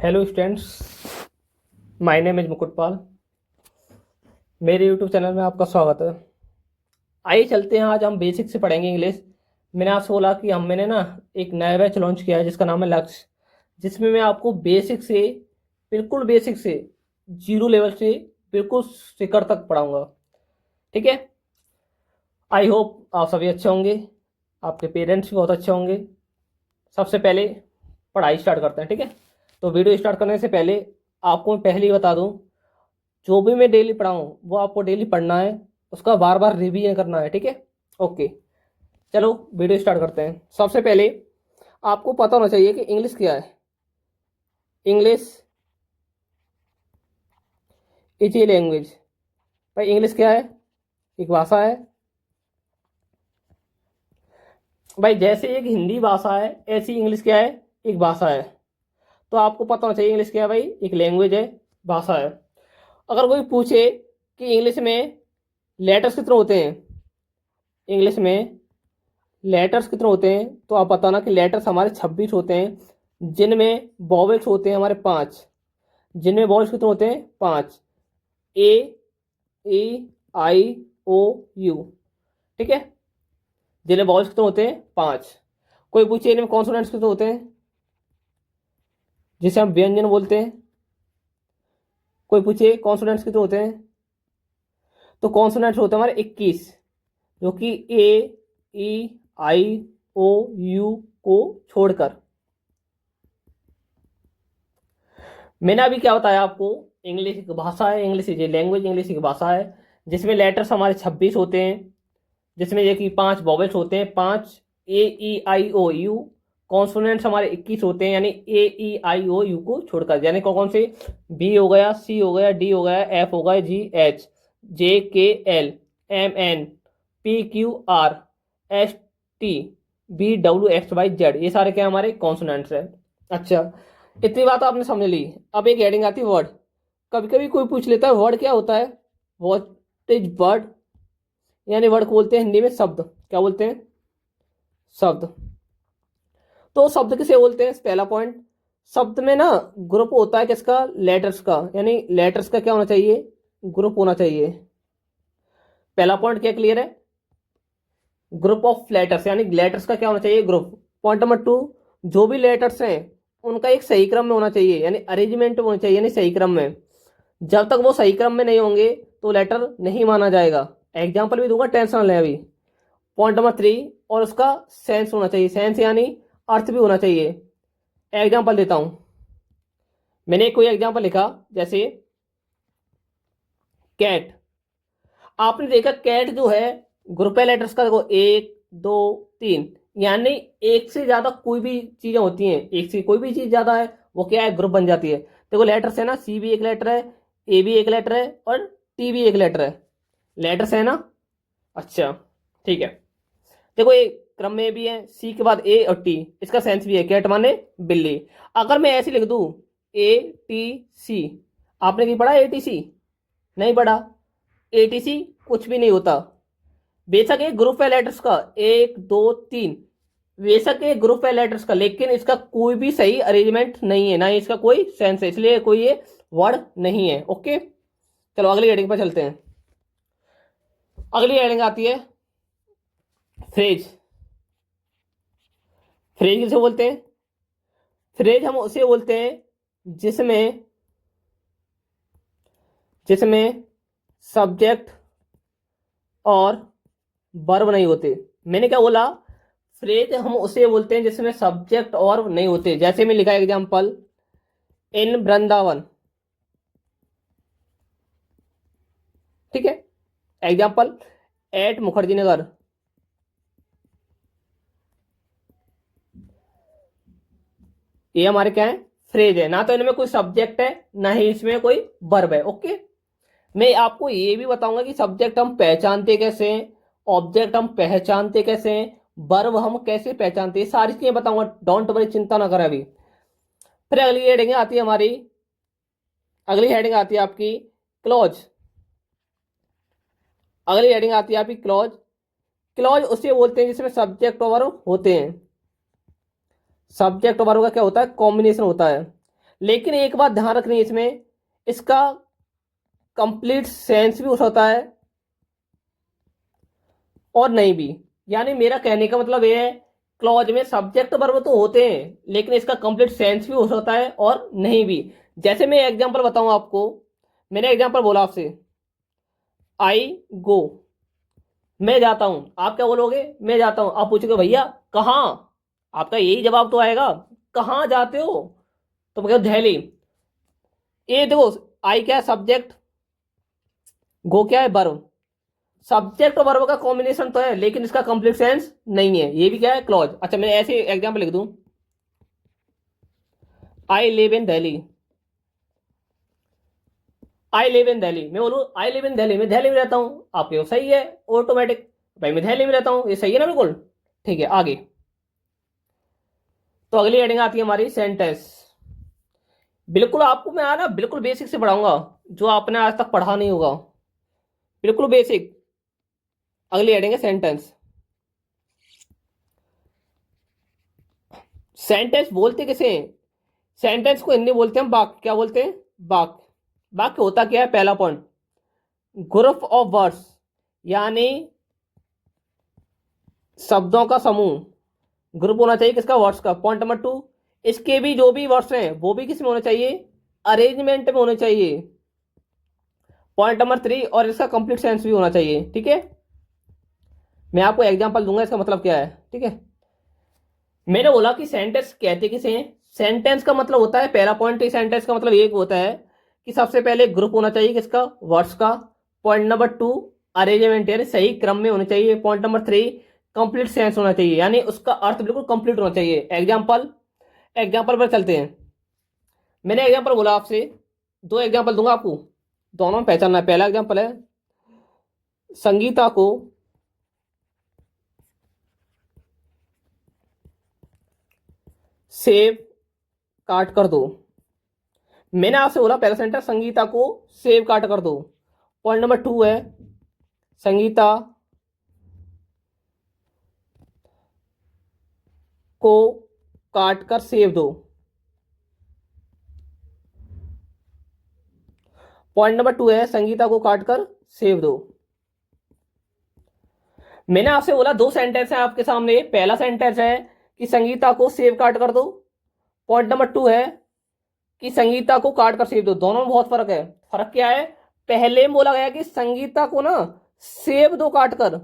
Hello students, my name is मुकुट पाल। मेरे YouTube channel में आपका स्वागत है। आइए चलते हैं, आज हम बेसिक से पढ़ेंगे इंग्लिश। मैंने आपसे बोला कि मैंने ना एक नया बैच लॉन्च किया है जिसका नाम है लक्ष्य, जिसमें मैं आपको बेसिक से, बिल्कुल बेसिक से, जीरो लेवल से बिल्कुल शिखर तक पढ़ाऊंगा। ठीक है। आई होप आप सभी अच्छे होंगे, आपके पेरेंट्स भी बहुत अच्छे होंगे। सबसे पहले पढ़ाई स्टार्ट करते हैं। ठीक है। तो वीडियो स्टार्ट करने से पहले आपको मैं पहले ही बता दूं, जो भी मैं डेली पढ़ाऊँ वो आपको डेली पढ़ना है, उसका बार बार रिवीजन करना है। ठीक है। ओके, चलो वीडियो स्टार्ट करते हैं। सबसे पहले आपको पता होना चाहिए कि इंग्लिश क्या है। English is a language. भाई इंग्लिश क्या है? एक भाषा है। भाई जैसे एक हिंदी भाषा है, ऐसी इंग्लिश क्या है? एक भाषा है। तो आपको पता होना चाहिए इंग्लिश क्या है। भाई एक लैंग्वेज है, भाषा है। अगर कोई पूछे कि इंग्लिश में लेटर्स कितने होते हैं, इंग्लिश में लेटर्स कितने होते हैं, तो आप बताना कि लेटर्स हमारे 26 होते हैं, जिनमें वॉवेल्स होते हैं हमारे 5। जिनमें वॉवेल्स कितने होते हैं? 5। ए, ई, आई, ओ, यू। ठीक है। जिनमें वॉवेल्स कितने होते हैं? 5। कोई पूछे इनमें कॉन्सोनेंट्स कितने होते हैं, जिसे हम व्यंजन बोलते हैं। कोई पूछे कॉन्सोनेंट्स कितने होते हैं, तो कॉन्सोनेंट्स होते हैं हमारे 21, जो कि ए, ई, आई, ओ, यू को छोड़कर। मैंने अभी क्या बताया आपको? इंग्लिश एक भाषा है, English is a language, English एक भाषा है जिसमें लेटर्स हमारे 26 होते हैं, जिसमें ये कि 5 वॉवेल्स होते हैं, 5 ए, ई, आई, ओ, यू। कॉन्सोनेंट्स हमारे 21 होते हैं, यानी ए, ई, आई, ओ, यू को छोड़कर। यानी कौन कौन से? बी हो गया, सी हो गया, डी हो गया, एफ हो गया, जी, H, J, K, L, M, N, P, Q, R, S, T, B, W, X, Y, Z. ये सारे क्या हमारे कॉन्सोनेंट्स है। अच्छा, इतनी बात आपने समझ ली। अब एक हेडिंग आती है वर्ड। कभी कभी कोई पूछ लेता है वर्ड क्या होता है। What is word? यानी वर्ड को बोलते हैं हिंदी में शब्द। क्या बोलते हैं? शब्द। तो शब्द किसे बोलते हैं? पहला पॉइंट, शब्द में ना ग्रुप होता है किसका? लेटर्स का। यानी लेटर्स का क्या होना चाहिए? ग्रुप होना चाहिए। पहला पॉइंट क्या क्लियर है? ग्रुप ऑफ लेटर्स, यानी लेटर्स का क्या होना चाहिए? ग्रुप। पॉइंट नंबर 2, जो भी लेटर्स हैं उनका एक सही क्रम में होना चाहिए, यानी अरेंजमेंट होना चाहिए, यानी सही क्रम में। जब तक वो सही क्रम में नहीं होंगे तो लेटर नहीं माना जाएगा। एग्जाम्पल भी दूंगा, टेंशन ले अभी। पॉइंट नंबर 3, और उसका सेंस होना चाहिए। सेंस यानी अर्थ भी होना चाहिए। एग्जाम्पल देता हूं। मैंने कोई एग्जाम्पल लिखा, जैसे कैट। आपने देखा कैट जो है, ग्रुप है लेटर्स का, देखो 1, 2, 3, यानी एक से ज्यादा कोई भी चीजें होती हैं, एक से कोई भी चीज ज्यादा है वो क्या है? ग्रुप बन जाती है। देखो लेटर्स है ना, सी भी एक लेटर है, ए भी एक लेटर है, और टी भी एक लेटर है। लेटर्स है ना। अच्छा, ठीक है। देखो ये क्रम में भी है, सी के बाद ए और टी, इसका सेंस भी है, कैट माने बिल्ली। अगर मैं ऐसे लिख दूं ए, टी, सी, आपने की पढ़ा ए, टी, सी? नहीं पढ़ा। ए, टी, सी कुछ भी नहीं होता। बेशक एक ग्रुप है लेटर्स का, 1, 2, 3, बेशक एक ग्रुप है लेटर्स का, लेकिन इसका कोई भी सही अरेंजमेंट नहीं है, ना ही इसका कोई सेंस है, इसलिए कोई ये वर्ड नहीं है। ओके, चलो अगली हेडिंग पर चलते हैं। अगली हेडिंग आती है फ्रेज। फ्रेज किसे बोलते हैं? फ्रेज हम उसे बोलते हैं जिसमें जिसमें सब्जेक्ट और वर्ब नहीं होते। मैंने क्या बोला? फ्रेज हम उसे बोलते हैं जिसमें सब्जेक्ट और नहीं होते। जैसे मैं लिखा एग्जांपल, इन वृंदावन। ठीक है। Example, eight Mukherjee Nagar. ये हमारे क्या है? फ्रेज है। ना तो इनमें कोई सब्जेक्ट है, ना ही इसमें कोई वर्ब है। ओके। मैं आपको ये भी बताऊंगा कि सब्जेक्ट हम पहचानते कैसे हैं, ऑब्जेक्ट हम पहचानते कैसे हैं, वर्ब हम कैसे पहचानते हैं, सारी चीजें बताऊंगा। डोंट वरी, चिंता ना करें अभी। फिर अगली हेडिंग आती है हमारी, अगली हेडिंग आती है आपकी क्लॉज। अगली हेडिंग आती है आपकी क्लॉज। क्लॉज उसे बोलते हैं जिसमें सब्जेक्ट और वर्ब होते हैं। सब्जेक्ट और वर्ब का क्या होता है? कॉम्बिनेशन होता है। लेकिन एक बात ध्यान रखनी है इसमें, इसका कंप्लीट सेंस भी हो सकता है और नहीं भी। यानी मेरा कहने का मतलब ये है, क्लॉज में सब्जेक्ट वर्ब तो होते हैं लेकिन इसका कंप्लीट सेंस भी हो सकता है और नहीं भी। जैसे मैं एग्जांपल बताऊं आपको, मैंने एग्जांपल बोला आपसे, आई गो, मैं जाता हूं, आप क्या बोलोगे, मैं जाता हूं। आप पूछोगे भैया कहाँ, आपका यही जवाब तो आएगा, कहाँ जाते हो, तो मैं कहूँ दिल्ली। ये देखो, आई क्या है सब्जेक्ट, गो क्या है वर्ब। सब्जेक्ट और वर्ब का कॉम्बिनेशन तो है लेकिन इसका कंप्लीट सेंस नहीं है, ये भी क्या है क्लॉज। अच्छा मैं ऐसे एग्जांपल लिख दूं, आई लिव इन दिल्ली, आई लिव इन दिल्ली, मैं बोलूं आई लिव इन दिल्ली, मैं दिल्ली में रहता हूं, आपके सही है ऑटोमेटिक, भाई मैं दिल्ली में रहता हूं, ये सही है ना बिल्कुल। ठीक है आगे, तो अगली हेडिंग आती है हमारी सेंटेंस। बिल्कुल आपको मैं ना बिल्कुल बेसिक से पढ़ाऊंगा, जो आपने आज तक पढ़ा नहीं होगा, बिल्कुल बेसिक। अगली हेडिंग है सेंटेंस। सेंटेंस बोलते किसे हैं, सेंटेंस को हिंदी बोलते हैं वाक्य, क्या बोलते हैं, वाक्य। वाक्य होता क्या है, पहला पॉइंट, ग्रुप ऑफ वर्ड्स, यानी शब्दों का समूह, ग्रुप होना चाहिए किसका, वर्ड्स का। पॉइंट नंबर 2, इसके भी जो भी वर्ड्स हैं वो भी किस में होने चाहिए, अरेंजमेंट में होने चाहिए। पॉइंट नंबर 3, और इसका कंप्लीट सेंस भी होना चाहिए। ठीक है, मैं आपको एग्जांपल दूंगा इसका मतलब क्या है। ठीक है, मैंने बोला कि सेंटेंस कहते किसे हैं, सेंटेंस का मतलब होता है, पहला पॉइंट सेंटेंस का मतलब एक होता है कि सबसे पहले ग्रुप होना चाहिए किसका, वर्ड्स का। पॉइंट नंबर 2, अरेंजमेंट यानी सही क्रम में होने चाहिए। पॉइंट नंबर 3, कंप्लीट सेंस होना चाहिए, यानी उसका अर्थ बिल्कुल कंप्लीट होना चाहिए। एग्जाम्पल, एग्जाम्पल पर चलते हैं। मैंने एग्जाम्पल बोला आपसे, दो एग्जाम्पल दूंगा आपको, दोनों में पहचानना है। पहला एग्जाम्पल है, संगीता को सेब काट कर दो। मैंने आपसे बोला पहला सेंटेंस, संगीता को सेब काट कर दो। पॉइंट नंबर 2 है, संगीता को काट कर सेब दो। पॉइंट नंबर 2 है, संगीता को काट कर सेब दो। मैंने आपसे बोला दो सेंटेंस है आपके सामने, पहला सेंटेंस है कि संगीता को सेब काट कर दो। पॉइंट नंबर 2 है कि संगीता को काट कर सेब दो। दोनों में बहुत फर्क है। फर्क क्या है, पहले में बोला गया कि संगीता को ना सेब दो काट कर,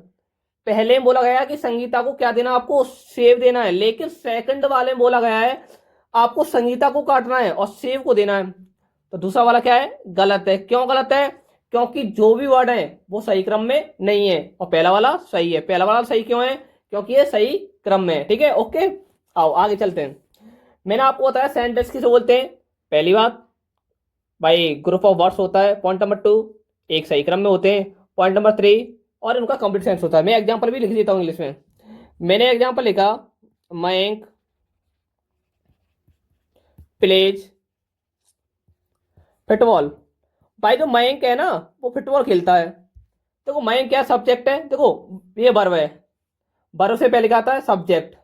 पहले में बोला गया कि संगीता को क्या देना, आपको सेब देना है। लेकिन सेकंड वाले में बोला गया है आपको संगीता को काटना है और सेब को देना है। तो दूसरा वाला क्या है, गलत है। क्यों गलत है, क्योंकि जो भी वर्ड है वो सही क्रम में नहीं है और पहला वाला सही है। पहला वाला सही क्यों है, क्योंकि ये सही क्रम में है। ठीक है ओके, आओ आगे चलते हैं। मैंने आपको बताया सेंटेंस किसे बोलते हैं, पहली बात भाई ग्रुप ऑफ वर्ड्स होता है। पॉइंट नंबर 2, एक सही क्रम में होते हैं। पॉइंट नंबर 3, और इनका कंप्लीट सेंस होता है। मैं एग्जांपल भी लिख देता हूँ इंग्लिश में। मैंने एग्जांपल लिखा, मयंक प्लेज फुटबॉल। भाई जो मयंक है ना वो फुटबॉल खेलता है। देखो मयंक क्या सब्जेक्ट है, देखो ये वर्ब है, वर्ब से पहले क्या आता है, सब्जेक्ट,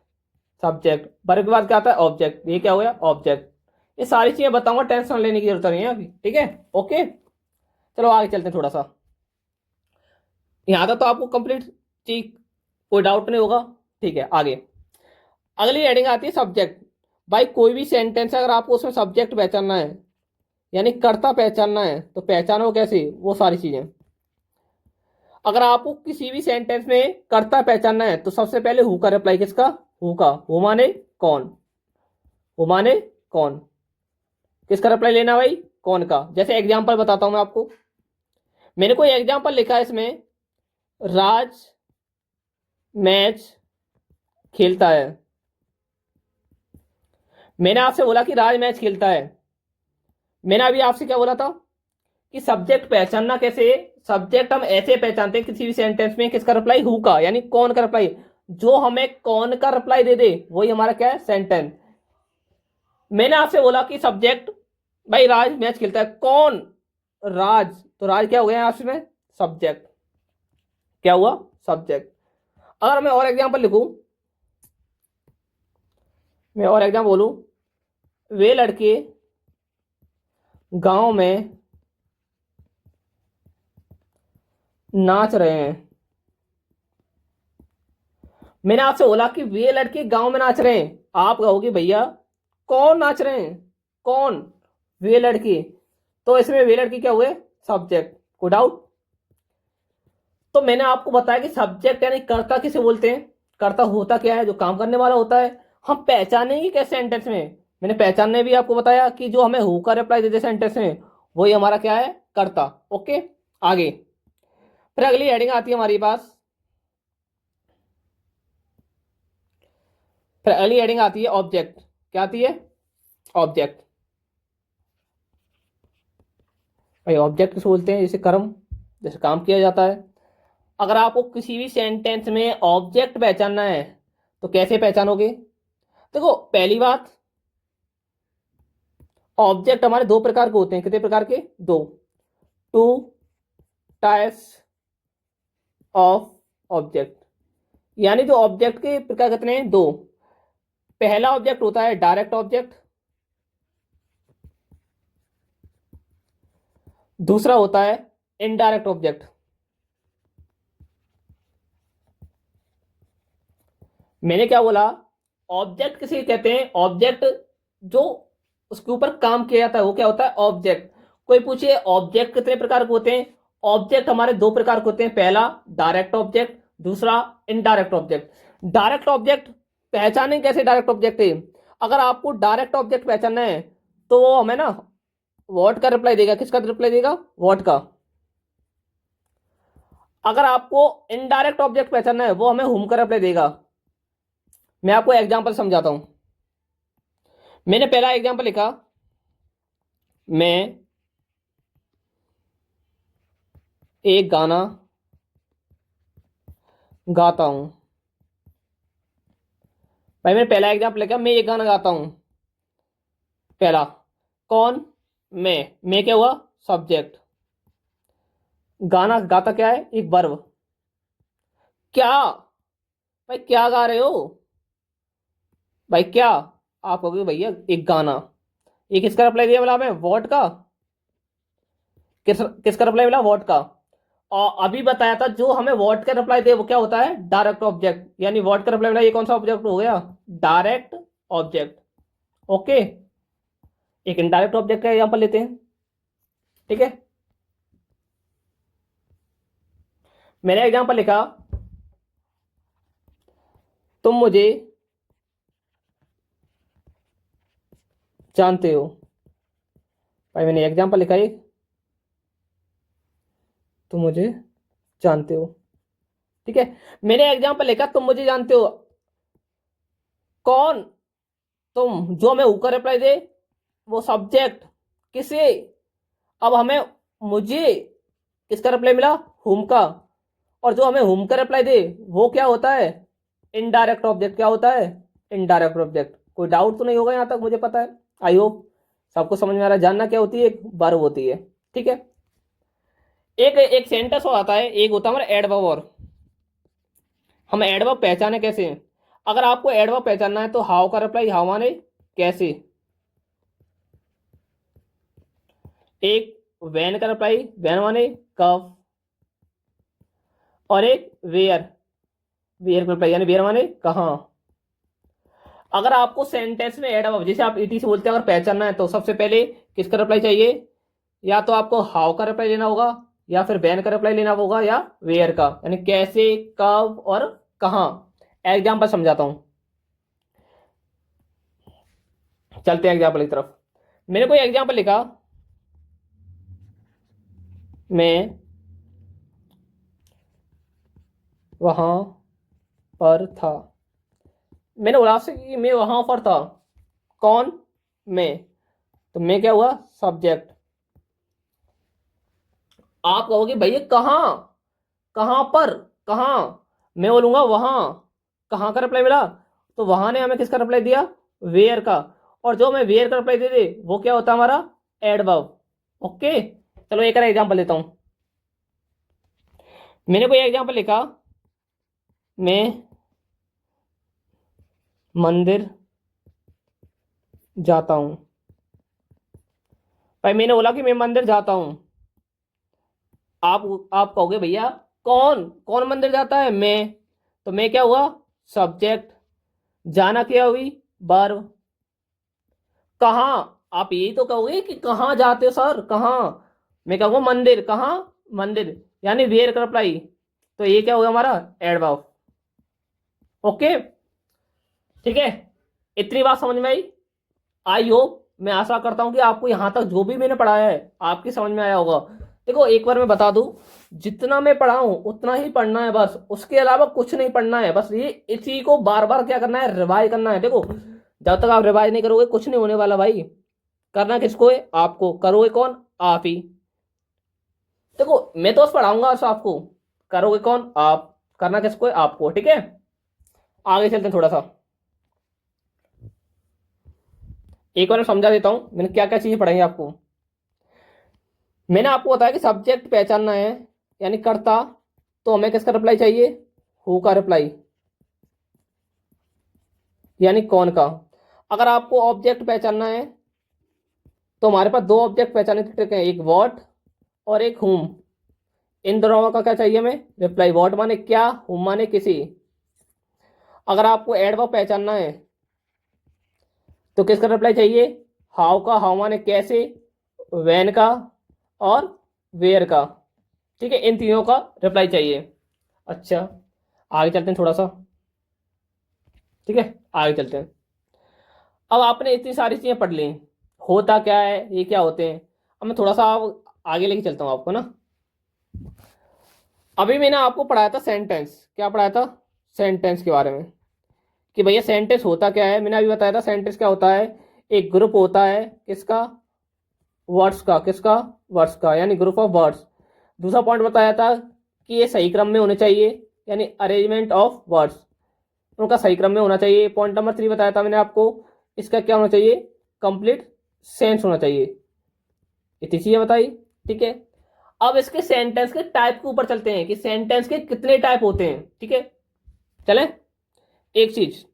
सब्जेक्ट, वर्ब के बाद क्या आता है, ऑब्जेक्ट। ये क्या हो गया, ऑब्जेक्ट। ये सारी चीजें बताऊंगा, टेंशन लेने की जरूरत नहीं है अभी। ठीक है ओके, चलो आगे चलते हैं थोड़ा सा। यहां तक तो आपको कंप्लीट चीज, कोई डाउट नहीं होगा। ठीक है आगे, अगली हेडिंग आती है सब्जेक्ट। भाई कोई भी सेंटेंस है, अगर आपको उसमें सब्जेक्ट पहचानना है यानी कर्ता पहचानना है, तो पहचानो कैसे, वो सारी चीजें। अगर आपको किसी भी सेंटेंस में कर्ता पहचानना है तो सबसे पहले हु का रिप्लाई किसका, हु का। हु माने कौन, हु माने कौन, किसका रिप्लाई लेना भाई, कौन का। जैसे एग्जांपल बताता हूं मैं आपको, मैंने कोई एग्जांपल लिखा है इसमें, राज मैच खेलता है। मैंने आपसे बोला कि राज मैच खेलता है। मैंने अभी आपसे क्या बोला था कि सब्जेक्ट पहचानना कैसे, सब्जेक्ट हम ऐसे पहचानते हैं किसी भी सेंटेंस में, किसका रिप्लाई, हु का, यानी कौन का रिप्लाई। जो हमें कौन का रिप्लाई दे दे वही हमारा क्या है, सेंटेंस। मैंने आपसे बोला कि सब्जेक्ट, भाई राज मैच खेलता है, कौन, राज, तो राज क्या हो गया आपसे में, सब्जेक्ट, क्या हुआ, सब्जेक्ट। अगर मैं और एग्जांपल लिखूं, मैं और एग्जांपल बोलूं, वे लड़के गांव में नाच रहे हैं। मैंने आपसे बोला कि वे लड़के गांव में नाच रहे हैं, आप कहोगे भैया कौन नाच रहे हैं, कौन, वे लड़के। तो इसमें वे लड़के क्या हुए, सब्जेक्ट, को डाउट। तो मैंने आपको बताया कि सब्जेक्ट यानी कर्ता किसे बोलते हैं, कर्ता होता क्या है, जो काम करने वाला होता है। हम पहचानेंगे कैसे सेंटेंस में, मैंने पहचानने भी आपको बताया कि जो हमें हु का रिप्लाई देते सेंटेंस में वही हमारा क्या है, कर्ता। ओके, आगे फिर अगली हेडिंग आती है हमारे पास, फिर अगली हेडिंग आती है ऑब्जेक्ट। क्या आती है, ऑब्जेक्ट। भाई ऑब्जेक्ट किसे बोलते हैं, जैसे कर्म, जैसे काम किया जाता है। अगर आपको किसी भी सेंटेंस में ऑब्जेक्ट पहचानना है तो कैसे पहचानोगे, देखो पहली बात, ऑब्जेक्ट हमारे दो प्रकार के होते हैं, कितने प्रकार के, दो, टू टाइप्स ऑफ ऑब्जेक्ट। यानी जो ऑब्जेक्ट के प्रकार कितने हैं, दो। पहला ऑब्जेक्ट होता है डायरेक्ट ऑब्जेक्ट, दूसरा होता है इनडायरेक्ट ऑब्जेक्ट। मैंने क्या बोला, ऑब्जेक्ट किसे कहते हैं, ऑब्जेक्ट जो उसके ऊपर काम किया जाता है वो क्या होता है, ऑब्जेक्ट। कोई पूछे ऑब्जेक्ट कितने प्रकार के होते हैं, ऑब्जेक्ट हमारे दो प्रकार के होते हैं, पहला डायरेक्ट ऑब्जेक्ट, दूसरा इनडायरेक्ट ऑब्जेक्ट। डायरेक्ट ऑब्जेक्ट पहचाने कैसे, डायरेक्ट ऑब्जेक्ट है, अगर आपको डायरेक्ट ऑब्जेक्ट पहचानना है तो वो हमें ना व्हाट का रिप्लाई देगा, किसका रिप्लाई देगा, व्हाट का। अगर आपको इनडायरेक्ट ऑब्जेक्ट पहचानना है वो हमें हुम का रिप्लाई देगा। मैं आपको एग्जांपल समझाता हूं। मैंने पहला एग्जांपल लिखा, मैं एक गाना गाता हूं। भाई मैंने पहला एग्जांपल लिखा, मैं एक गाना गाता हूं। पहला, कौन, मैं क्या हुआ, सब्जेक्ट। गाना गाता क्या है, एक वर्ब। क्या, भाई क्या गा रहे हो, भाई क्या, आप कहोगे भैया एक गाना। ये किसका रिप्लाई दिया बोला हमें, वॉट का। किसका रिप्लाई मिला, वॉट का। और अभी बताया था जो हमें वॉट का रिप्लाई दे वो क्या होता है, डायरेक्ट ऑब्जेक्ट। यानी वॉट का रिप्लाई मिला, ये कौन सा ऑब्जेक्ट हो गया, डायरेक्ट ऑब्जेक्ट। ओके, एक इनडायरेक्ट ऑब्जेक्ट का एग्जांपल लेते हैं, ठीक है। मैंने एग्जांपल लिखा, तुम मुझे जानते हो। भाई मैंने एग्जांपल लिखा एक, तुम मुझे जानते हो, ठीक है। मैंने एग्जांपल लिखा, तुम मुझे जानते हो, कौन, तुम, जो हमें ऊपर रिप्लाई दे वो सब्जेक्ट, किसे, अब हमें, मुझे किसका रिप्लाई मिला, हुम का। और जो हमें हुम का रिप्लाई दे वो क्या होता है, इनडायरेक्ट ऑब्जेक्ट। क्या होता है, इनडायरेक्ट ऑब्जेक्ट। कोई डाउट तो नहीं होगा यहां तक, मुझे पता है, आई होप सबको समझ में आ रहा है। जानना क्या होती है, एक वर्ब होती है, ठीक है। एक एक सेंटेंस हो आता है, एक होता है हमारा एडवर्ब। और हम एडवर्ब पहचाने कैसे, अगर आपको एडवर्ब पहचानना है तो हाउ का रिप्लाई हाउ माने कैसे, एक वैन का रिप्लाई वैन माने कब, और एक वेयर, वेयर का रिप्लाई यानी वेयर माने कहाँ। अगर आपको सेंटेंस में एडवर्ब, जैसे आप ईटी से बोलते हैं, अगर पहचानना है तो सबसे पहले किसका रिप्लाई चाहिए, या तो आपको हाउ का रिप्लाई लेना होगा, या फिर वैन का रिप्लाई लेना होगा, या वेयर का, यानी कैसे, कब और कहाँ। एग्जाम्पल समझाता हूं, चलते हैं एग्जाम्पल की तरफ। मैंने कोई एग्जाम्पल लिखा, मैं वहां पर था। मैंने बोला आपसे कि मैं वहां पर था, कौन, मैं, तो मैं क्या हुआ, सब्जेक्ट। आप कहोगे भैया कहाँ, कहाँ पर, कहाँ, मैं बोलूंगा वहां, कहाँ का रिप्लाई मिला, तो वहां ने हमें किसका रिप्लाई दिया, वेयर का। और जो हमें वेयर का रिप्लाई दे दे वो क्या होता है, हमारा एडवर्ब। ओके, चलो एक और एग्जांपल लेता हूं। मैंने कोई एग्जांपल लिखा, मैं मंदिर जाता हूं। भाई मैंने बोला कि मैं मंदिर जाता हूं। आप कहोगे भैया कौन कौन मंदिर जाता है? मैं। तो मैं क्या हुआ? सब्जेक्ट। जाना क्या हुई? वर्ब। कहाँ? आप यही तो कहोगे कि कहाँ जाते हो सर, कहाँ? मैं कहूँगा मंदिर। कहाँ? मंदिर। यानी वेयर कर अप्लाई। तो ये क्या होगा हमारा? एडवर्ब। ओके। ठीक है। इतनी बात समझ में आई? आई होप, मैं आशा करता हूं कि आपको यहां तक जो भी मैंने पढ़ाया है आपकी समझ में आया होगा। देखो एक बार मैं बता दूं, जितना मैं पढ़ाऊं उतना ही पढ़ना है बस, उसके अलावा कुछ नहीं पढ़ना है। बस ये इसी को बार बार क्या करना है? रिवाइज करना है। देखो जब तक आप रिवाइज नहीं करोगे कुछ नहीं होने वाला भाई। करना किसको है? आपको। करोगे कौन? आप ही। देखो मैं तो बस पढ़ाऊंगा बस आपको, करोगे कौन? आप। करना किसको है? आपको। ठीक है, आगे चलते हैं थोड़ा सा। एक बार मैं समझा देता हूं मैंने क्या क्या चीजें पढ़ाई आपको। मैंने आपको बताया कि सब्जेक्ट पहचानना है, यानी कर्ता। तो हमें किसका रिप्लाई चाहिए? हु का रिप्लाई, यानी कौन का। अगर आपको ऑब्जेक्ट पहचानना है तो हमारे पास दो ऑब्जेक्ट पहचानने की ट्रिक है, एक वॉट और एक हुम। इन दोनों का क्या चाहिए हमें? रिप्लाई। वॉट माने क्या, हुम माने किसी। अगर आपको एडवर्ब पहचानना है तो किसका रिप्लाई चाहिए? हाउ का। हाउ माने कैसे, व्हेन का और वेयर का। ठीक है, इन तीनों का रिप्लाई चाहिए। अच्छा, आगे चलते हैं थोड़ा सा। ठीक है, आगे चलते हैं। अब आपने इतनी सारी चीजें पढ़ ली, होता क्या है, ये क्या होते हैं। अब मैं थोड़ा सा आगे लेके चलता हूँ आपको ना। अभी मैंने आपको पढ़ाया था सेंटेंस। क्या पढ़ाया था? सेंटेंस के बारे में, कि भैया सेंटेंस होता क्या है। मैंने अभी बताया था सेंटेंस क्या होता है। एक ग्रुप होता है किसका? वर्ड्स का। किसका? वर्ड्स का, यानी ग्रुप ऑफ वर्ड्स। दूसरा पॉइंट बताया था कि ये सही क्रम में होने चाहिए, यानी अरेंजमेंट ऑफ वर्ड्स, उनका सही क्रम में होना चाहिए। पॉइंट नंबर 3 बताया था मैंने आपको, इसका क्या होना चाहिए? कंप्लीट सेंस होना चाहिए। इतनी चीजें बताई। ठीक है, अब इसके सेंटेंस के टाइप के ऊपर चलते हैं कि सेंटेंस के कितने टाइप होते हैं। ठीक है, चले। एक चीज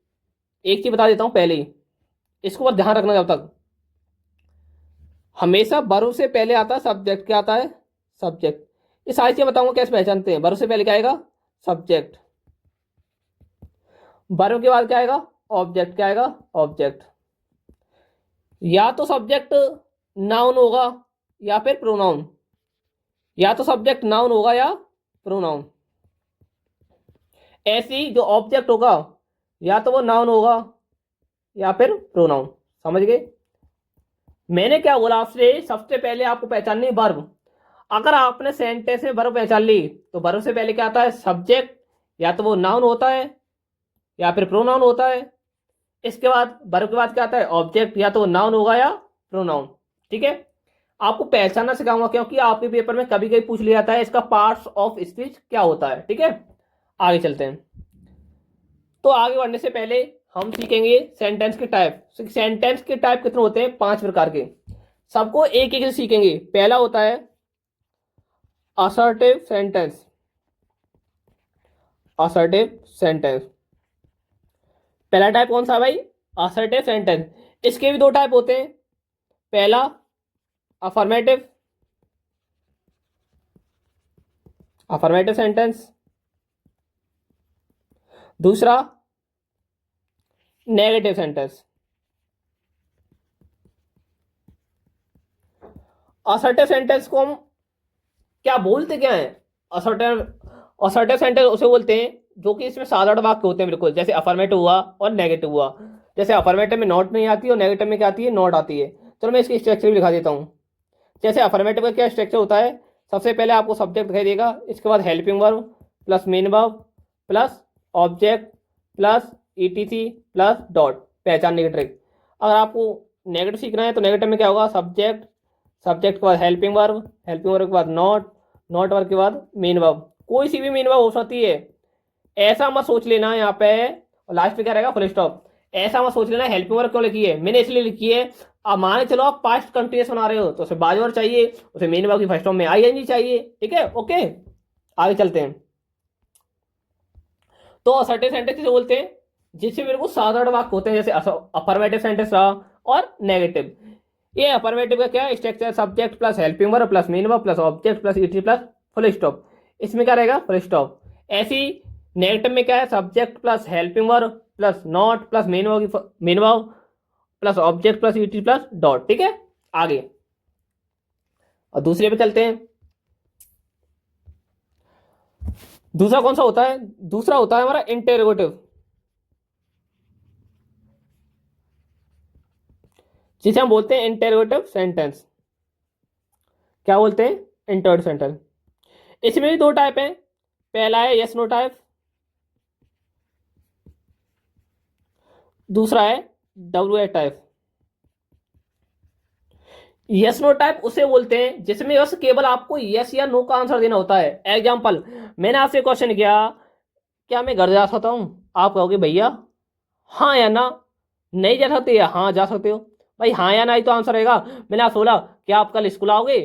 एक चीज बता देता हूं पहले ही, इसको बस ध्यान रखना। जब तक हमेशा वर्ब से पहले आता है सब्जेक्ट। क्या आता है? सब्जेक्ट। ये सारी चीजें बताऊंगा कैसे पहचानते हैं। वर्ब से पहले क्या आएगा? सब्जेक्ट। वर्ब के बाद क्या आएगा? ऑब्जेक्ट। क्या आएगा? ऑब्जेक्ट। या तो सब्जेक्ट नाउन होगा या फिर प्रोनाउन। या तो सब्जेक्ट नाउन होगा या प्रोनाउन। ऐसी जो ऑब्जेक्ट होगा या तो वो नाउन होगा या फिर प्रोनाउन। समझ गए? मैंने क्या बोला आपसे? सबसे पहले आपको पहचाननी वर्ब। अगर आपने सेंटेंस में वर्ब पहचान ली तो वर्ब से पहले क्या आता है? सब्जेक्ट। या तो वो नाउन होता है या फिर प्रोनाउन होता है। इसके बाद वर्ब के बाद क्या आता है? ऑब्जेक्ट। या तो वो नाउन होगा या प्रोनाउन। ठीक है, आपको पहचानना सिखाऊंगा क्योंकि आपके पेपर में कभी कभी पूछ लिया जाता है इसका पार्ट्स ऑफ स्पीच क्या होता है। ठीक है, आगे चलते हैं। तो आगे बढ़ने से पहले हम सीखेंगे सेंटेंस के टाइप। सेंटेंस के टाइप कितने होते हैं? 5 प्रकार के। सबको एक एक से सीखेंगे। पहला होता है असर्टिव सेंटेंस। असर्टिव सेंटेंस पहला टाइप कौन सा है भाई? Assertive sentence. इसके भी दो टाइप होते हैं। पहला अफर्मेटिव, अफर्मेटिव सेंटेंस। दूसरा नेगेटिव सेंटेंस। असर्टिव सेंटेंस को हम क्या बोलते क्या है? असर्टिव असर्टिव सेंटेंस उसे बोलते हैं जो कि इसमें साधारण वाक्य होते हैं बिल्कुल, जैसे अफर्मेटिव हुआ और नेगेटिव हुआ। जैसे अफर्मेटिव में नॉट नहीं आती और नेगेटिव में क्या आती है? नॉट आती है। चलो मैं इसकी स्ट्रक्चर भी दिखा देता हूँ। जैसे अफर्मेटिव का क्या स्ट्रक्चर होता है? सबसे पहले आपको सब्जेक्ट दिखाई देगा, इसके बाद helping verb plus main verb plus object plus etc plus dot. पहचानने की ट्रिक। अगर आपको नेगेटिव सीखना है तो नेगेटिव में क्या होगा? सब्जेक्ट, सब्जेक्ट के बाद हेल्पिंग वर्ब, हेल्पिंग वर्ब के बाद नॉट, नॉट वर्ब के बाद मेन वर्ब। कोई सी भी मेन वर्ब हो सकती है। ऐसा मत सोच लेना यहाँ पे, और लास्ट पे क्या रहेगा? Full stop. ऐसा मत सोच लेना हेल्पिंग वर्ब क्यों लिखी है। मैंने इसलिए लिखी है, अब माने चलो आप पास्ट कंटिन्यूस बना रहे हो तो उसे बाजू वर्ब चाहिए, उसे मेन वर्ब की फर्स्ट फॉर्म में आईएनजी चाहिए। ठीक है, ओके, आगे चलते हैं। तो असर्टिव सेंटेंस किसे बोलते हैं? जिससे मेरे को साधारण वाक्य होते हैं, जैसे अफर्मेटिव सेंटेंस रहा और नेगेटिव। ये अफर्मेटिव का क्या है, structure subject plus helping verb plus main verb plus object plus ET plus full stop, इसमें क्या रहेगा फुल स्टॉप। ऐसी नेगेटिव में क्या है, subject plus helping verb plus not plus main verb plus object plus ET plus dot. ठीक है, आगे और दूसरे पे चलते हैं। दूसरा कौन सा होता है, दूसरा होता है हमारा इंटेरोगेटिव, जिसे हम बोलते हैं इंटेरोगेटिव सेंटेंस। क्या बोलते हैं, इंटरोगेटिव सेंटेंस। इसमें भी दो टाइप है, पहला है यस नो टाइप, दूसरा है W type. Yes no type उसे बोलते हैं जिसमें बस केवल आपको यस या नो का आंसर देना होता है। एग्जाम्पल, मैंने आपसे क्वेश्चन किया क्या मैं घर जा सकता हूं, आप कहोगे भैया हाँ या ना, नहीं जा सकते या हाँ जा सकते हो। भाई हाँ या ना ही तो आंसर रहेगा। मैंने आपसे बोला क्या आप कल स्कूल आओगे,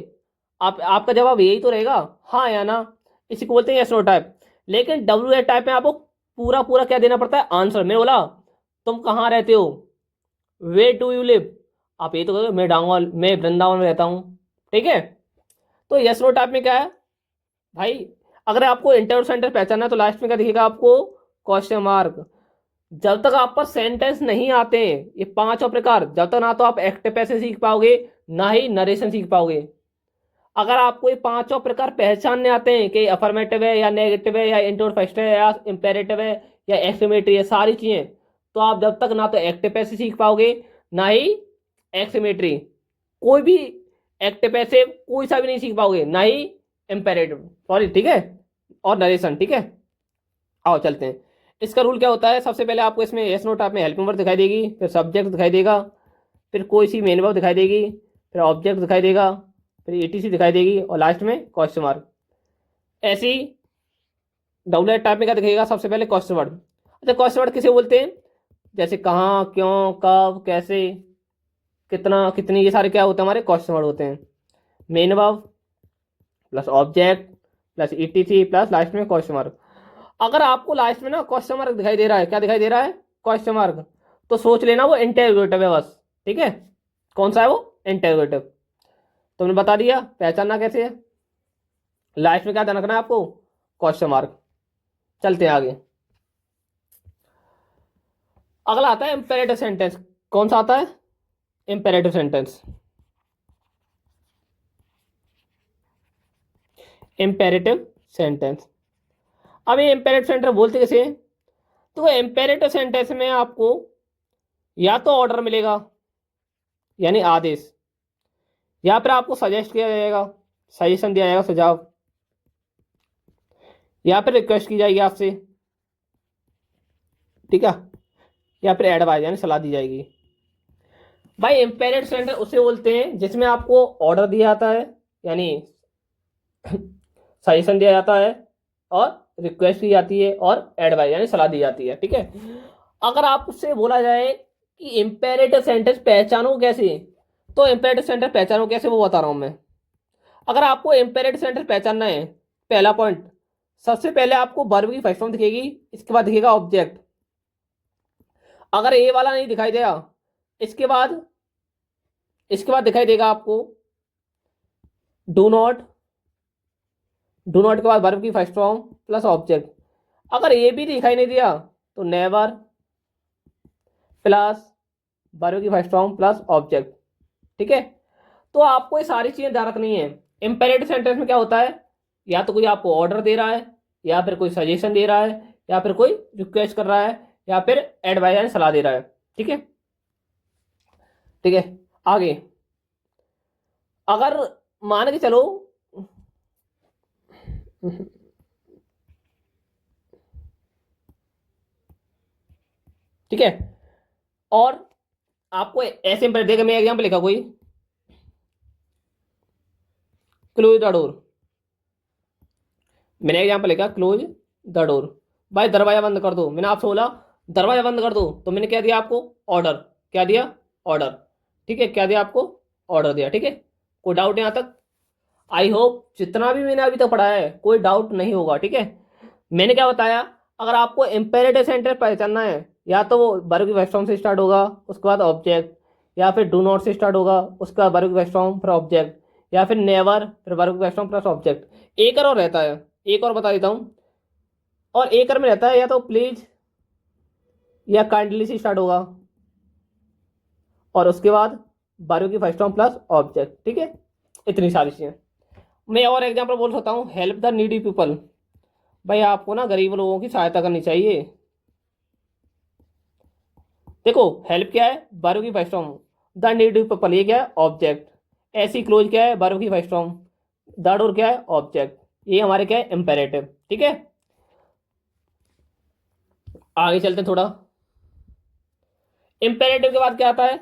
आपका जवाब यही तो रहेगा हाँ या ना, इसी को बोलते हैं यस नो टाइप। लेकिन डब्ल्यू टाइप में आपको पूरा पूरा क्या देना पड़ता है, आंसर। मैंने बोला तुम कहाँ रहते हो, वे डू यू लिव, आप ये तो कहोगे मैं वृंदावन में रहता हूँ। ठीक है, तो यस नो टाइप में क्या है भाई, अगर आपको इंटरव्यू सेंटर पहचानना है तो लास्ट में क्या दिखेगा आपको, क्वेश्चन मार्क। जब तक आप पर सेंटेंस नहीं आते हैं ये पांचों प्रकार, जब तक ना तो आप एक्टिव पैसे सीख पाओगे ना ही नरेशन सीख पाओगे। अगर आपको ये पांचों प्रकार पहचानने आते हैं कि अफर्मेटिव है या नेगेटिव है या इंटरफेक्टिव है या इंपेरेटिव है या एक्सक्लेमेटरी है, सारी चीजें, तो आप जब तक ना तो एक्टिव पैसे सीख पाओगे ना ही एक्सक्लेमेटरी, कोई भी एक्टिव पैसे कोई सा भी नहीं सीख पाओगे, ना ही इंपेरेटिव सॉरी, ठीक है, और नरेशन। ठीक है, आओ चलते हैं। इसका रूल क्या होता है, सबसे पहले आपको इसमें यस नो टाइप में हेल्पिंग वर्ब दिखाई देगी, फिर सब्जेक्ट दिखाई देगा, फिर कोई सी मेन वर्ब दिखाई देगी, फिर ऑब्जेक्ट दिखाई देगा, फिर ईटीसी दिखाई देगी और लास्ट में क्वेश्चन मार्क। ऐसी डब्ल्यू टाइप में क्या दिखेगा, सबसे पहले क्वेश्चन वर्ड। अच्छा क्वेश्चन वर्ड किसे बोलते हैं, जैसे कहाँ क्यों कब कैसे कितना कितनी, ये सारे क्या होते हैं हमारे क्वेश्चन वर्ड होते हैं। Main verb plus object plus etc plus last में क्वेश्चन मार्क। अगर आपको लास्ट में ना क्वेश्चन मार्क दिखाई दे रहा है, क्या दिखाई दे रहा है, क्वेश्चन मार्क, तो सोच लेना वो इंटेरोगेटिव है बस। ठीक है, कौन सा है वो, इंटेरोगेटिव। तुमने बता दिया, पहचानना कैसे है, लास्ट में क्या ध्यान रखना है आपको, क्वेश्चन मार्क। चलते हैं आगे। अगला आता है इंपेरेटिव सेंटेंस। कौन सा आता है, इंपेरेटिव सेंटेंस। इंपेरेटिव सेंटेंस, अब ये इंपेरेटिव सेंटेंस बोलते कैसे हैं, तो इंपेरेटिव सेंटेंस में आपको या तो ऑर्डर मिलेगा यानी आदेश, या फिर आपको सजेस्ट किया जाएगा, सजेशन दिया जाएगा, सुझाव, या फिर रिक्वेस्ट की जाएगी आपसे, ठीक है, या फिर एडवाइस यानी सलाह दी जाएगी। भाई इंपेरेटिव सेंटेंस उसे बोलते हैं जिसमें आपको ऑर्डर दिया जाता है यानी सजेशन दिया जाता है और रिक्वेस्ट की जाती है और एडवाइस यानी सलाह दी जाती है। ठीक है, अगर आपसे बोला जाए कि इंपेरेटिव सेंटेंस पहचानो कैसे, तो इंपेरेटिव सेंटेंस पहचानो कैसे वो बता रहा हूं मैं। अगर आपको इंपेरेटिव सेंटेंस पहचानना है, पहला पॉइंट, सबसे पहले आपको वर्ब की फर्स्ट फॉर्म दिखेगी, इसके बाद दिखेगा ऑब्जेक्ट। अगर ए वाला नहीं दिखाई देगा, इसके बाद दिखाई देगा आपको डू नॉट, डू नॉट के बाद वर्ब की फर्स्ट फॉर्म प्लस ऑब्जेक्ट। अगर ये भी दिखाई नहीं दिया तो नेवर प्लस वर्ब की फर्स्ट फॉर्म प्लस ऑब्जेक्ट। ठीक है, तो आपको ये सारी चीजें ध्यान रखनी है। इंपेरेटिव सेंटेंस में क्या होता है, या तो कोई आपको ऑर्डर दे रहा है, या फिर कोई सजेशन दे रहा है, या फिर कोई रिक्वेस्ट कर रहा है, या फिर एडवाइस यानी सलाह दे रहा है। ठीक है, ठीक है, आगे अगर मान के चलो ठीक है, और आपको ऐसे देखा, मैं एग्जाम्पल लिखा कोई, क्लोज द डोर, मैंने एग्जाम्पल लिखा क्लोज द डोर, भाई दरवाजा बंद कर दो। मैंने आपसे बोला दरवाजा बंद कर दो, तो मैंने क्या दिया आपको, ऑर्डर। क्या दिया, ऑर्डर। ठीक है, क्या दिया आपको, ऑर्डर दिया। ठीक है, कोई डाउट यहाँ तक, आई होप जितना भी मैंने अभी तक पढ़ाया है कोई डाउट नहीं होगा। ठीक है, मैंने क्या बताया, अगर आपको इंपेरेटिव सेंटेंस पहचानना है, या तो वो वर्ब की फर्स्ट फॉर्म से स्टार्ट होगा, उसके बाद ऑब्जेक्ट, या फिर डू नॉट से स्टार्ट होगा, उसका वर्ब बेस्ट फॉर्म फिर ऑब्जेक्ट, या फिर नेवर फिर verb best form plus object. एक और रहता है, एक और बता देता हूँ, और एक में रहता है या तो प्लीज या काइंडली से स्टार्ट होगा, और उसके बाद वर्ब की फर्स्ट फॉर्म प्लस ऑब्जेक्ट। ठीक है, इतनी सारी चीजें। मैं और एग्जांपल बोल सकता हूँ, हेल्प द नीडी पीपल। भाई आपको ना गरीब लोगों की सहायता करनी चाहिए। देखो हेल्प क्या है, वर्ब की first form, the needy people ये क्या है, ऑब्जेक्ट। ऐसी क्लोज क्या है, वर्ब की फर्स्ट फॉर्म, द डोर क्या है, ऑब्जेक्ट। ये हमारे क्या है, इंपेरेटिव। ठीक है, आगे चलते हैं थोड़ा। इंपेरेटिव के बाद क्या आता है,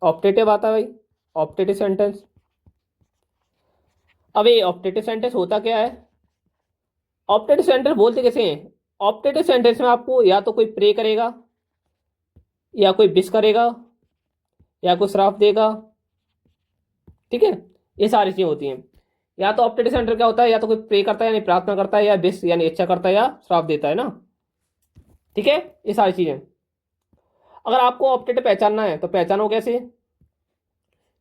ऑप्टेटिव आता है भाई, ऑप्टेटिव सेंटेंस। अब ये ऑप्टेटिव सेंटेंस होता क्या है, ऑप्टेटिव सेंटेंस बोलते कैसे हैं, ऑप्टेटिव सेंटेंस में आपको या तो कोई प्रे करेगा, या कोई विश करेगा, या कोई श्राप देगा। ठीक है, ये सारी चीजें होती हैं। या तो ऑप्टेटिव सेंटेंस क्या होता है, या तो कोई प्रे करता है यानी प्रार्थना करता है, या विश यानी इच्छा करता है, या श्राप देता है ना। ठीक है, ये सारी चीजें। अगर आपको ऑप्टेटिव पहचानना है तो पहचानो कैसे,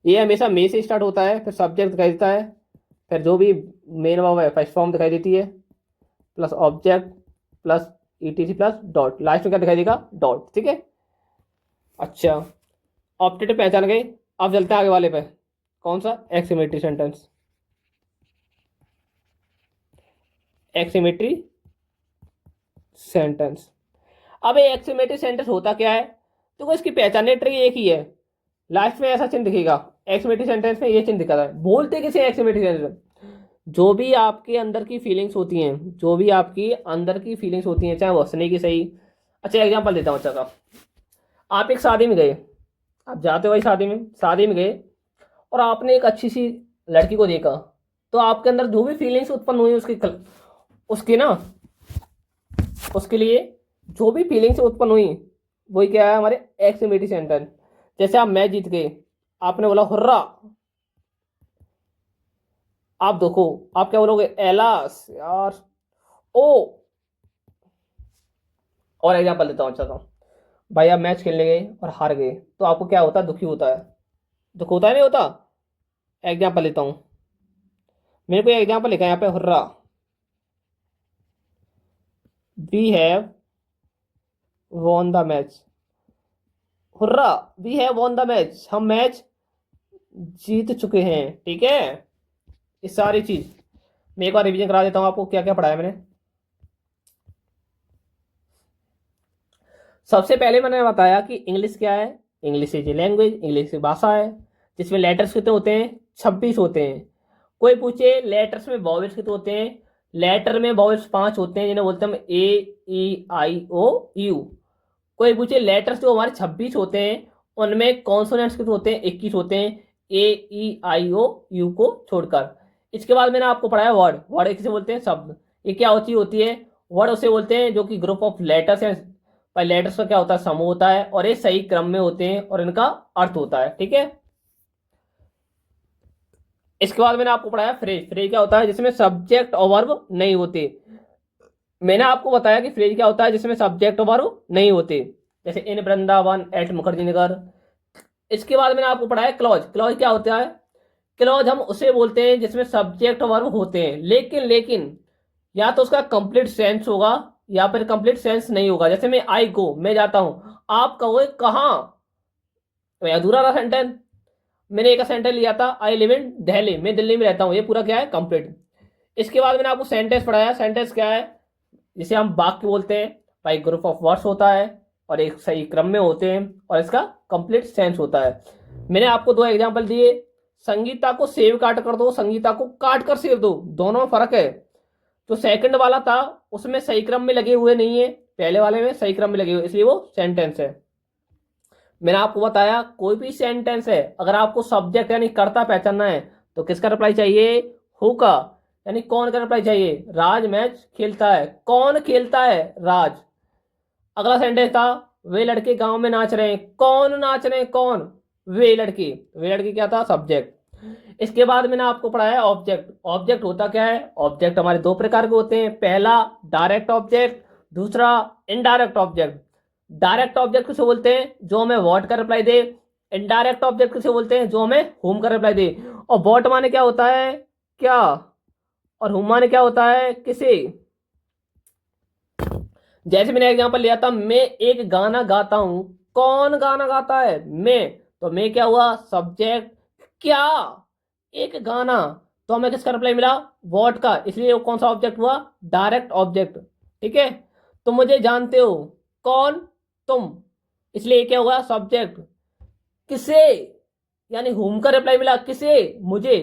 ये हमेशा मे से स्टार्ट होता है, फिर सब्जेक्ट दिखाई देता है, फिर जो भी मेन वर्ब है फर्स्ट फॉर्म दिखाई देती है, plus object plus etc plus dot, last में क्या दिखाई देगा, डॉट। ठीक है, अच्छा ऑप्टेटिव पहचान गए। अब चलते हैं आगे वाले पे, कौन सा, एक्सीमेट्री सेंटेंस। एक्सीमेट्री सेंटेंस। अब ये एक्सीमेट्री सेंटेंस होता क्या है, तो इसकी पहचानने ट्रिक एक ही है, लास्ट में ऐसा चिन्ह दिखेगा, एक्सीमेट्री सेंटेंस में ये चिन्ह दिखा है। बोलते किसे एक्सीमेट्री सेंटेंस, जो भी आपके अंदर की फीलिंग्स होती हैं, जो भी आपकी अंदर की फीलिंग्स होती हैं, चाहे वो हंसने की सही। अच्छा एग्जांपल देता हूँ अच्छा का, आप एक शादी में गए, आप जाते हो भाई शादी में गए, और आपने एक अच्छी सी लड़की को देखा, तो आपके अंदर जो भी फीलिंग्स उत्पन्न हुई उसकी ना, उसके लिए जो भी फीलिंग्स उत्पन्न हुई वही क्या है, हमारे एक्सीमेट्री सेंटेंस। जैसे आप मैच जीत गए, आपने बोला हुर्रा, आप देखो आप क्या बोलोगे, एलास यार, ओ। और एग्जांपल देता हूँ अच्छा सा, भाई आप मैच खेलने गए और हार गए, तो आपको क्या होता है, दुखी होता है, दुख होता है नहीं होता। एग्जांपल लेता हूँ, मेरे को एग्जांपल लिखा है यहाँ पे, hurrah, we have won the match. Hurrah, we have won the match, हम मैच जीत चुके हैं। ठीक है, ये सारी चीज मैं एक बार रिवीजन करा देता हूँ आपको, क्या क्या पढ़ाया मैंने। सबसे पहले मैंने बताया कि इंग्लिश क्या है, English is a language, English की भाषा है जिसमें लेटर्स कितने होते हैं, 26 होते हैं। कोई पूछे लेटर्स में वॉवेल्स कितने होते हैं, लेटर में वॉवेल्स 5 होते हैं, जिन्हें बोलते हैं ए ई आई ओ यू। कोई पूछे लेटर्स जो हमारे 26 होते हैं उनमें कॉन्सोनेंट्स कितने होते हैं, 21 होते हैं, ए ई आई ओ यू को छोड़कर। इसके बाद मैंने आपको पढ़ाया वर्ड, वर्ड किसे बोलते हैं, शब्द। ये क्या होती है, वर्ड उसे बोलते हैं जो कि ग्रुप ऑफ लेटर्स है, भाई लेटर्स का क्या होता है, समूह होता है, और ये सही क्रम में होते हैं और इनका अर्थ होता है। ठीक है, इसके बाद मैंने आपको पढ़ाया फ्रेज। फ्रेज क्या होता है, जिसमें सब्जेक्ट और वर्ब नहीं होते। मैंने आपको बताया कि फ्रेज क्या होता है जिसमें सब्जेक्ट और वर्ब नहीं होते, जैसे इन वृंदावन, एट मुखर्जी नगर। इसके बाद मैंने आपको पढ़ाया क्लॉज। क्लॉज क्या होता है, क्लॉज हम उसे बोलते हैं जिसमें सब्जेक्ट और वर्ब होते हैं, लेकिन या तो उसका कंप्लीट सेंस होगा या फिर कंप्लीट सेंस नहीं होगा। जैसे मैं आई गो, मैं जाता हूं, आप कहोगे कहाँ, तो अधूरा रहा सेंटेंस। मैंने एक सेंटेंस लिया था, आई लिव इन दिल्ली, मैं दिल्ली में रहता हूं, ये पूरा क्या है, कंप्लीट। इसके बाद मैंने आपको सेंटेंस पढ़ाया। सेंटेंस क्या है, जिसे हम वाक्य बोलते हैं, भाई ग्रुप ऑफ वर्ड्स होता है और एक सही क्रम में होते हैं और इसका कंप्लीट सेंस होता है। मैंने आपको 2 एग्जांपल दिए, संगीता को सेव काट कर दो, संगीता को काट कर सेव दो, दोनों में फर्क है। जो सेकंड वाला था उसमें सही क्रम में लगे हुए नहीं है, पहले वाले में सही क्रम में लगे हुए, इसलिए वो सेंटेंस है। मैंने आपको बताया कोई भी सेंटेंस है, अगर आपको सब्जेक्ट यानी कर्ता पहचानना है तो किसका रिप्लाई चाहिए, हु का, यानी कौन का रिप्लाई चाहिए, राज मैच खेलता है, कौन खेलता है, राज। अगला सेंटेंस था, वे लड़के गांव में नाच रहे हैं, कौन नाच रहे हैं, कौन, वे लड़के। वे लड़के क्या था, सब्जेक्ट। इसके बाद मैंने आपको पढ़ाया ऑब्जेक्ट। ऑब्जेक्ट होता क्या है, ऑब्जेक्ट हमारे 2 प्रकार के होते हैं, पहला डायरेक्ट ऑब्जेक्ट, दूसरा इनडायरेक्ट ऑब्जेक्ट। डायरेक्ट ऑब्जेक्ट किसे बोलते हैं, जो हमें व्हाट का रिप्लाई दे। इनडायरेक्ट ऑब्जेक्ट किसे बोलते हैं, जो हमें हुम का रिप्लाई दे। और व्हाट माने क्या होता है, क्या, और हुम माने क्या होता है, किसे। जैसे मैंने एग्जांपल लिया था, मैं एक गाना गाता हूं, कौन गाना गाता है, मैं। तो मैं क्या हुआ, सब्जेक्ट। क्या, एक गाना, तो हमें किसका रिप्लाई मिला, व्हाट का, इसलिए वो कौन सा ऑब्जेक्ट हुआ, डायरेक्ट ऑब्जेक्ट। ठीक है, तुम मुझे जानते हो, कौन, तुम, इसलिए ये क्या हुआ, सब्जेक्ट। किसे, यानी हुम का रिप्लाई मिला, किसे, मुझे।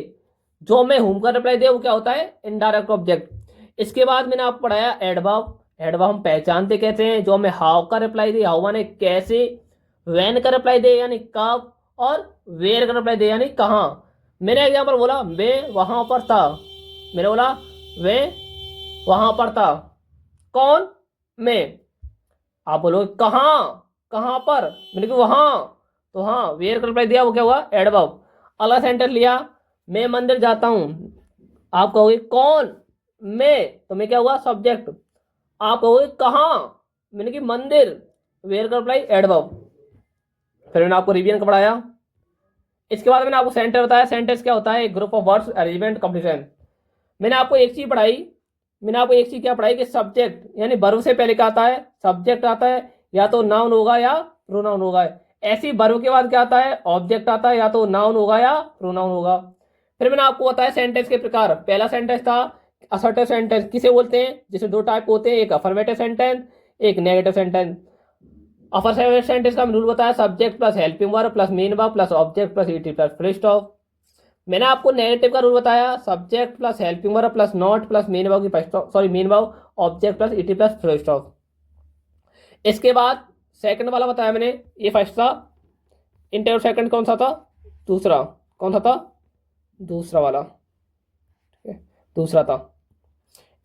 जो मैं हुम का रिप्लाई दे वो क्या होता है, इनडायरेक्ट ऑब्जेक्ट। इसके बाद मैंने आपको पढ़ाया एडवर्ब। एडवर्ब हम पहचानते कैसे हैं, जो हमें हाउ का रिप्लाई दे, हाउ माने कैसे, व्हेन का रिप्लाई दे यानी कब, और वेयर का रिप्लाई दे यानी कहाँ। मैंने एग्जाम्पल बोला, मैं वहां पर था, मैंने बोला वे वहां पर था, कौन, मैं। आप बोलो कहाँ, कहाँ पर, मैंने कहा वहां, तो हाँ वेयर का रिप्लाई दिया, वो क्या हुआ, एडवर्ब। अगला सेंटेंस लिया, मैं मंदिर जाता हूं, आप कहोगे कौन, मैं, तो मैं क्या हुआ, सब्जेक्ट। आप कहोगे कहाँ, मैंने कि मंदिर, वेयर का रिप्लाई एडवर्ब। फिर मैंने आपको रिवीजन का पढ़ाया। इसके बाद मैंने आपको सेंटेंस बताया, सेंटेंस क्या होता है, एक group of words arrangement completion. मैंने आपको एक चीज पढ़ाई, मैंने आपको एक चीज क्या पढ़ाई कि सब्जेक्ट यानी वर्ब से पहले क्या आता है, सब्जेक्ट आता है, या तो नाउन होगा या प्रोनाउन होगा। ऐसी वर्ब के बाद क्या आता है, ऑब्जेक्ट आता है, या तो नाउन होगा या प्रोनाउन होगा। फिर मैंने आपको बताया सेंटेंस के प्रकार। पहला सेंटेंस था असर्टिव सेंटेंस, किसे बोलते हैं, जिसमें दो टाइप होते हैं, एक अफर्मेटिव सेंटेंस, एक नेगेटिव सेंटेंस। अफर्मेटिव सेंटेंस का रूल बताया, subject plus helping verb plus main verb plus object plus ET plus full stop. मैंने आपको नेगेटिव का रूल बताया, subject plus helping verb plus not plus main verb की sorry main verb, object plus ET plus full stop. इसके बाद second वाला बताया मैंने, ये फर्स्ट था। इंटर सेकंड कौन सा था, दूसरा, कौन सा था, दूसरा वाला, ठीक है, दूसरा था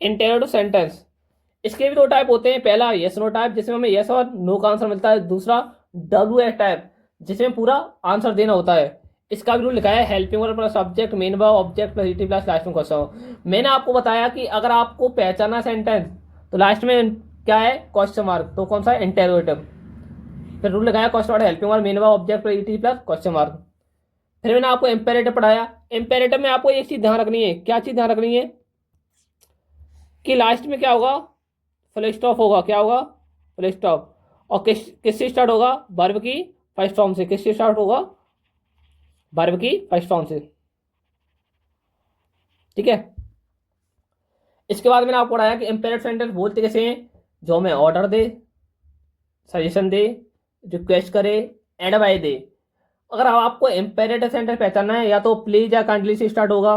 इंटरव्यू सेंटेंस। इसके भी दो टाइप होते हैं, पहला यस नो टाइप, जिसमें हमें यस और नो का आंसर मिलता है। दूसरा डब्ल्यू एस टाइप, जिसमें पूरा आंसर देना होता है। इसका भी रूल लिखा है, helping verb plus subject main verb object plus ET plus last में क्वेश्चन। मैंने आपको बताया कि अगर आपको पहचाना सेंटेंस तो लास्ट में क्या है, क्वेश्चन मार्क, तो कौन सा है, इंटेरोगेटिव। फिर रूल लगाया, question word helping verb main verb object plus ET plus question mark. फिर मैंने आपको इंपेरेटिव पढ़ाया। इंपेरेटिव में आपको एक चीज ध्यान रखनी है, क्या चीज ध्यान रखनी है, कि लास्ट में क्या होगा, फुल स्टॉप होगा, क्या होगा, फुल स्टॉप। और किससे स्टार्ट होगा, वर्ब की फर्स्ट फॉर्म से। किससे स्टार्ट होगा, वर्ब की फर्स्ट फॉर्म से। ठीक है, इसके बाद मैंने आपको पढ़ाया कि इंपेरेटिव सेंटेंस बोलते कैसे हैं, जो हमें ऑर्डर दे, सजेशन दे, रिक्वेस्ट करे, एडवाइस दे। अगर आपको इंपेरेटिव सेंटेंस पहचानना है, या तो प्लीज या काइंडली से स्टार्ट होगा,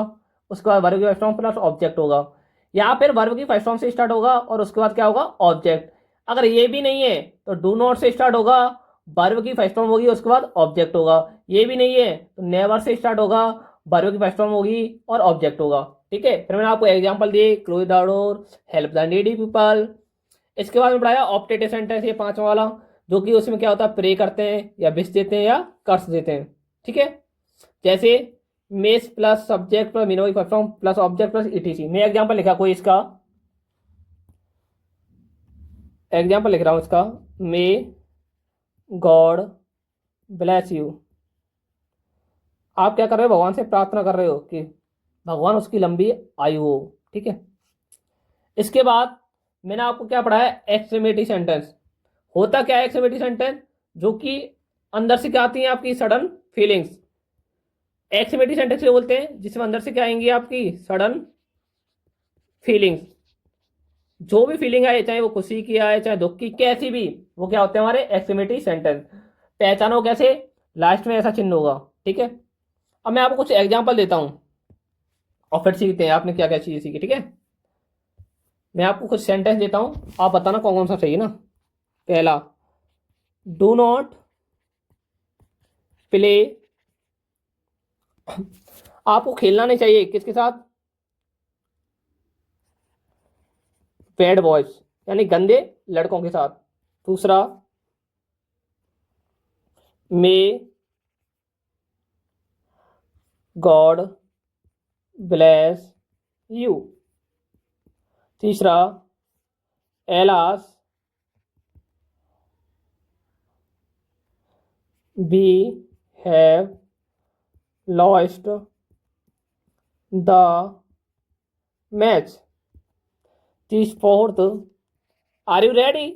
उसके बाद वर्ब की फर्स्ट फॉर्म प्लस ऑब्जेक्ट होगा, या फिर वर्ब की फर्स्ट फॉर्म से स्टार्ट होगा और उसके बाद क्या होगा, ऑब्जेक्ट। अगर ये भी नहीं है तो डू नॉट से स्टार्ट होगा, वर्ब की फर्स्ट फॉर्म होगी, उसके बाद ऑब्जेक्ट होगा। ये भी नहीं है तो नेवर से स्टार्ट होगा, वर्ब की फर्स्ट फॉर्म होगी और ऑब्जेक्ट होगा। ठीक है, फिर मैंने आपको एग्जांपल दिए, close the door, help the needy people. इसके बाद में पढ़ाया ऑप्टेटिव सेंटेंस, ये पांचवा वाला, जो कि उसमें क्या होता है, प्रे करते हैं या विश देते हैं या कर्स देते हैं। ठीक है, जैसे mess plus subject plus mean first form plus object plus etc. मैं एग्जांपल लिखा कोई इसका, एग्जांपल लिख रहा हूं इसका, मे गॉड ब्लेस यू। आप क्या कर रहे हो, भगवान से प्रार्थना कर रहे हो कि भगवान उसकी लंबी आयु हो। ठीक है, इसके बाद मैंने आपको क्या पढ़ाया, एक्सक्लेमेटरी सेंटेंस। होता क्या है एक्सक्लेमेटरी सेंटेंस, जो कि अंदर से क्या आती है, आपकी सडन फीलिंग्स। एक्सक्लेमेटरी सेंटेंस से बोलते हैं जिसमें अंदर से क्या आएंगी, आपकी सडन फीलिंग्स। जो भी फीलिंग आए, चाहे वो खुशी की आए चाहे दुख की, कैसी भी, वो क्या होते हैं, हमारे एक्सक्लेमेटरी सेंटेंस। पहचानो कैसे, लास्ट में ऐसा चिन्ह होगा। ठीक है, अब मैं आपको कुछ एग्जांपल देता हूं और फिर सीखते हैं आपने क्या क्या चीजें सीखी। ठीक है, मैं आपको कुछ सेंटेंस देता हूं, आप बताना कौन कौन सा सही है ना। पहला, डू नॉट प्ले, आपको खेलना नहीं चाहिए किसके साथ, बैड बॉयज यानी गंदे लड़कों के साथ। दूसरा, मे गॉड ब्लेस यू। तीसरा, alas we have lost the match. 34th, are you ready?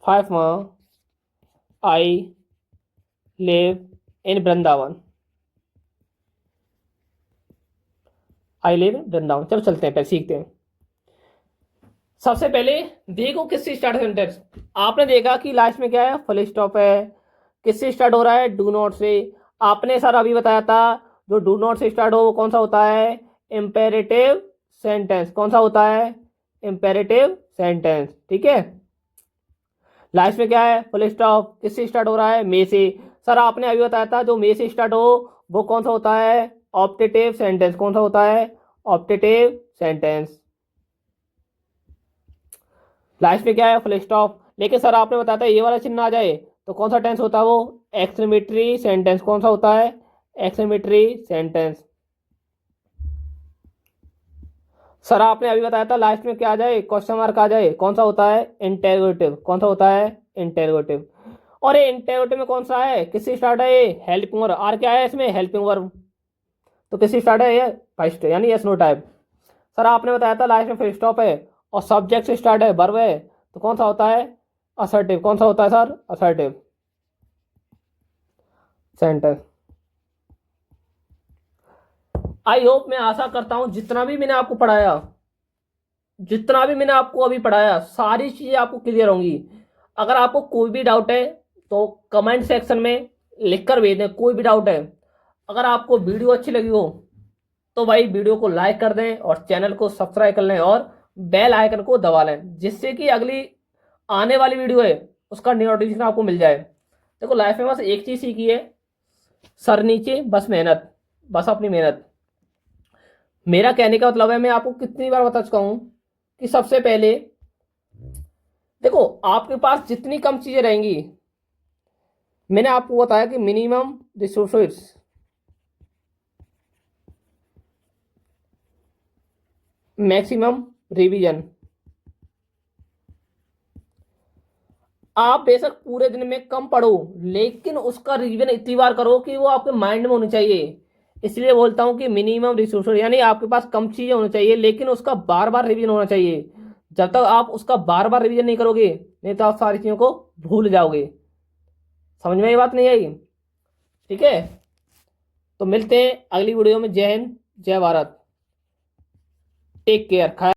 5 I live in Vrindavan. I live in Vrindavan. चलो चलते हैं, पहले सीखते हैं। सबसे पहले देखो किससे स्टार्ट सेंटेंस। आपने देखा कि लास्ट में क्या है, फुल स्टॉप है। किससे स्टार्ट हो रहा है? डू नॉट से। आपने सर अभी बताया था जो डू नॉट से स्टार्ट हो वो कौन सा होता है? Imperative sentence. कौन सा होता है? Imperative sentence. ठीक है। लास्ट में क्या है? Full stop. किससे स्टार्ट हो रहा है? मे से। सर आपने अभी बताया था जो मे से स्टार्ट हो वो कौन सा होता है? Optative sentence. कौन सा होता है? Optative sentence. लास्ट में क्या है? Full stop. लेकिन सर आपने बताया था ये वाला चिन्ह आ जाए तो कौन सा टेंस होता है? वो एक्सक्लेमेटरी सेंटेंस। कौन सा होता है? Exclamatory sentence. सर आपने अभी बताया था लास्ट में क्या आ जाए? क्वेश्चन मार्क आ जाए। कौन सा होता है? इंटेरोगेटिव। कौन सा होता है? इंटेरोगेटिव। और ये इंटेरोगेटिव में कौन सा है? किससे स्टार्ट है? ये हेल्पिंग वर्ब। आर क्या है इसमें? Helping verb. तो किससे स्टार्ट है? ये फर्स्ट यानी यस नो टाइप। सर आपने बताया था लास्ट में फुल स्टॉप है और सब्जेक्ट से स्टार्ट है, वर्ब है, तो कौन सा होता है? असर्टिव। कौन सा होता है sir? Assertive sentence. I hope, मैं आशा करता हूं जितना भी मैंने आपको पढ़ाया, जितना भी मैंने आपको अभी पढ़ाया, सारी चीजें आपको क्लियर होंगी। अगर आपको कोई भी डाउट है तो कमेंट सेक्शन में लिख कर भेज दें, कोई भी डाउट है। अगर आपको वीडियो अच्छी लगी हो तो भाई वीडियो को लाइक कर दें और चैनल को सब्सक्राइब कर लें और बेल आइकन को दबा लें, जिससे कि अगली आने वाली वीडियो है उसका नोटिफिकेशन आपको मिल जाए। देखो लाइफ में बस एक चीज सीखी है, सर नीचे बस मेहनत, बस अपनी मेहनत। मेरा कहने का मतलब है, मैं आपको कितनी बार बता चुका हूं कि सबसे पहले देखो आपके पास जितनी कम चीजें रहेंगी, मैंने आपको बताया कि मिनिमम रिसोर्सेज, मैक्सिमम रिवीजन। आप बेशक पूरे दिन में कम पढ़ो लेकिन उसका रिवीजन इतनी बार करो कि वो आपके माइंड में होनी चाहिए। इसलिए बोलता हूं कि मिनिमम रिसोर्सेज, यानी आपके पास कम चीजें होनी चाहिए लेकिन उसका बार बार रिवीजन होना चाहिए। जब तक आप उसका बार बार रिवीजन नहीं करोगे नहीं तो आप सारी चीजों को भूल जाओगे। समझ में ये बात नहीं आई? ठीक है, तो मिलते हैं अगली वीडियो में। जय हिंद, जय भारत, टेक केयर।